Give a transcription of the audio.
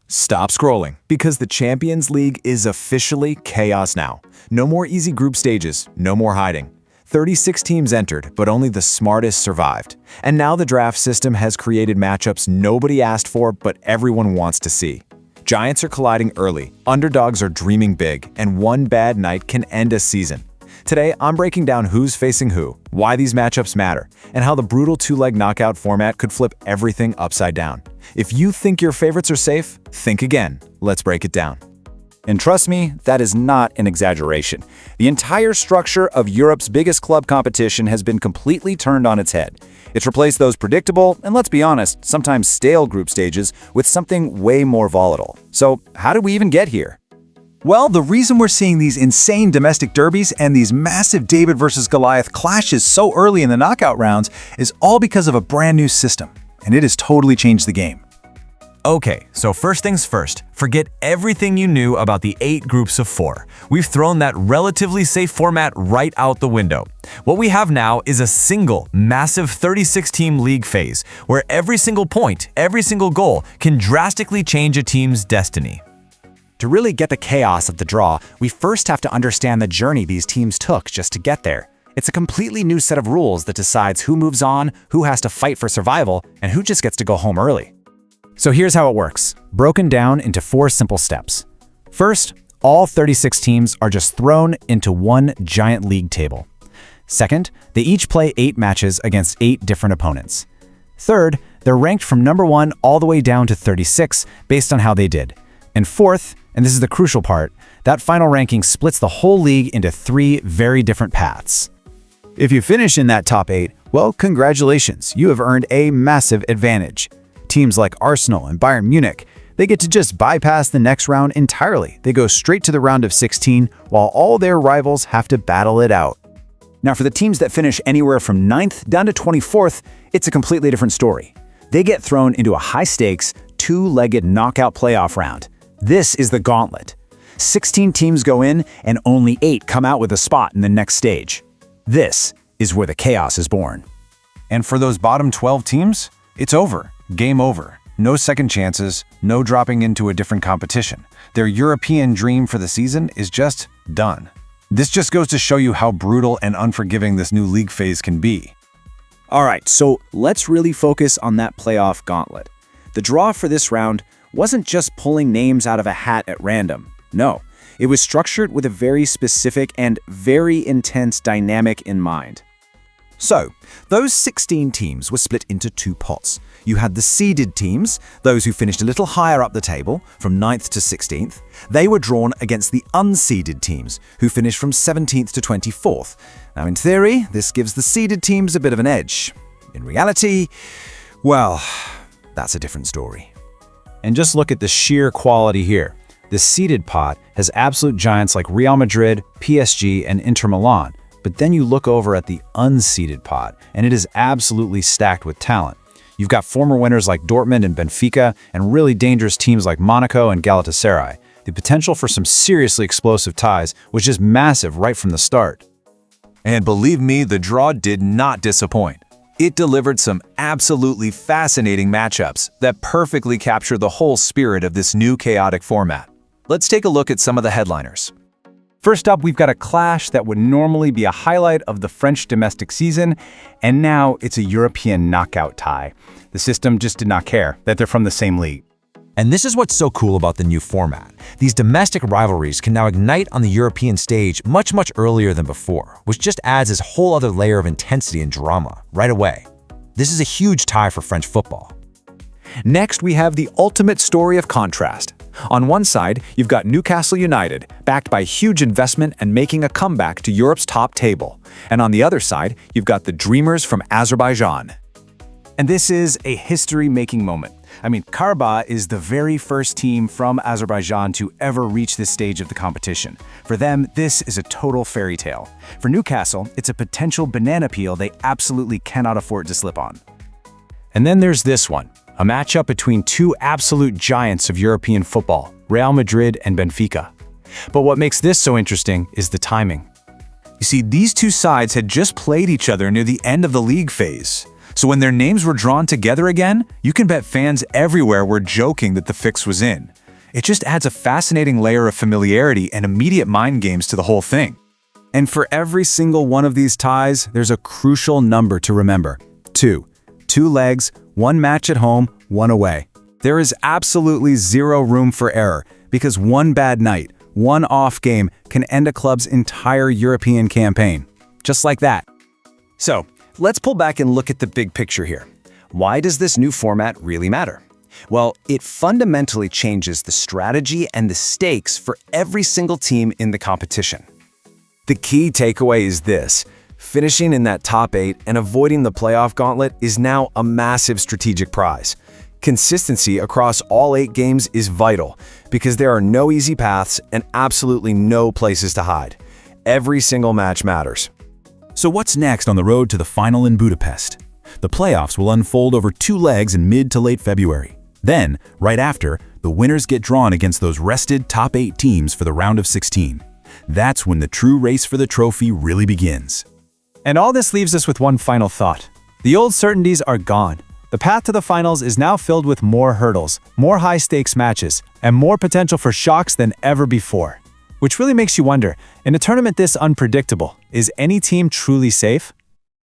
Stop scrolling, because the Champions League is officially chaos now. No more easy group stages, no more hiding. 36 teams entered, but only the smartest survived. And now the draft system has created matchups nobody asked for, but everyone wants to see. Giants are colliding early, underdogs are dreaming big, and one bad night can end a season. Today, I'm breaking down who's facing who, why these matchups matter, and how the brutal two-leg knockout format could flip everything upside down. If you think your favorites are safe, think again. Let's break it down. And trust me, that is not an exaggeration. The entire structure of Europe's biggest club competition has been completely turned on its head. It's replaced those predictable, and let's be honest, sometimes stale group stages with something way more volatile. So how did we even get here? Well, the reason we're seeing these insane domestic derbies and these massive David versus Goliath clashes so early in the knockout rounds is all because of a brand new system, and it has totally changed the game. Okay, so first things first, forget everything you knew about the 8 groups of 4. We've thrown that relatively safe format right out the window. What we have now is a single, massive 36-team league phase, where every single point, every single goal can drastically change a team's destiny. To really get the chaos of the draw, we first have to understand the journey these teams took just to get there. It's a completely new set of rules that decides who moves on, who has to fight for survival, and who just gets to go home early. So here's how it works, broken down into 4 simple steps. First, all 36 teams are just thrown into one giant league table. Second, they each play 8 matches against 8 different opponents. Third, they're ranked from number 1 all the way down to 36 based on how they did. And fourth, and this is the crucial part, that final ranking splits the whole league into 3 very different paths. If you finish in that top 8, well, congratulations, you have earned a massive advantage. Teams like Arsenal and Bayern Munich, they get to just bypass the next round entirely. They go straight to the round of 16, while all their rivals have to battle it out. Now for the teams that finish anywhere from 9th down to 24th, it's a completely different story. They get thrown into a high-stakes, 2-legged knockout playoff round. This is the gauntlet. 16 teams go in, and only 8 come out with a spot in the next stage. This is where the chaos is born. And for those bottom 12 teams, it's over. Game over. No second chances, no dropping into a different competition. Their European dream for the season is just done. This just goes to show you how brutal and unforgiving this new league phase can be. Alright, so let's really focus on that playoff gauntlet. The draw for this round wasn't just pulling names out of a hat at random. No, it was structured with a very specific and very intense dynamic in mind. So, those 16 teams were split into 2 pots. You had the seeded teams, those who finished a little higher up the table, from 9th to 16th. They were drawn against the unseeded teams, who finished from 17th to 24th. Now, in theory, this gives the seeded teams a bit of an edge. In reality, well, that's a different story. And just look at the sheer quality here. The seeded pot has absolute giants like Real Madrid, PSG, and Inter Milan. But then you look over at the unseeded pot, and it is absolutely stacked with talent. You've got former winners like Dortmund and Benfica, and really dangerous teams like Monaco and Galatasaray. The potential for some seriously explosive ties was just massive right from the start. And believe me, the draw did not disappoint. It delivered some absolutely fascinating matchups that perfectly capture the whole spirit of this new chaotic format. Let's take a look at some of the headliners. First up, we've got a clash that would normally be a highlight of the French domestic season, and now it's a European knockout tie. The system just did not care that they're from the same league. And this is what's so cool about the new format. These domestic rivalries can now ignite on the European stage much earlier than before, which just adds this whole other layer of intensity and drama right away. This is a huge tie for French football. Next, we have the ultimate story of contrast. On one side, you've got Newcastle United, backed by huge investment and making a comeback to Europe's top table. And on the other side, you've got the Dreamers from Azerbaijan. And this is a history-making moment. I mean, Karabakh is the very first team from Azerbaijan to ever reach this stage of the competition. For them, this is a total fairy tale. For Newcastle, it's a potential banana peel they absolutely cannot afford to slip on. And then there's this one, a matchup between 2 absolute giants of European football, Real Madrid and Benfica. But what makes this so interesting is the timing. You see, these 2 sides had just played each other near the end of the league phase. So when their names were drawn together again, you can bet fans everywhere were joking that the fix was in. It just adds a fascinating layer of familiarity and immediate mind games to the whole thing. And for every single one of these ties, there's a crucial number to remember. 2. 2 legs, 1 match at home, 1 away. There is absolutely zero room for error, because one bad night, one off game can end a club's entire European campaign. Just like that. So, let's pull back and look at the big picture here. Why does this new format really matter? Well, it fundamentally changes the strategy and the stakes for every single team in the competition. The key takeaway is this: finishing in that top 8 and avoiding the playoff gauntlet is now a massive strategic prize. Consistency across all 8 games is vital because there are no easy paths and absolutely no places to hide. Every single match matters. So what's next on the road to the final in Budapest? The playoffs will unfold over 2 legs in mid to late February. Then, right after, the winners get drawn against those rested top 8 teams for the round of 16. That's when the true race for the trophy really begins. And all this leaves us with one final thought. The old certainties are gone. The path to the finals is now filled with more hurdles, more high-stakes matches, and more potential for shocks than ever before. Which really makes you wonder, in a tournament this unpredictable, is any team truly safe?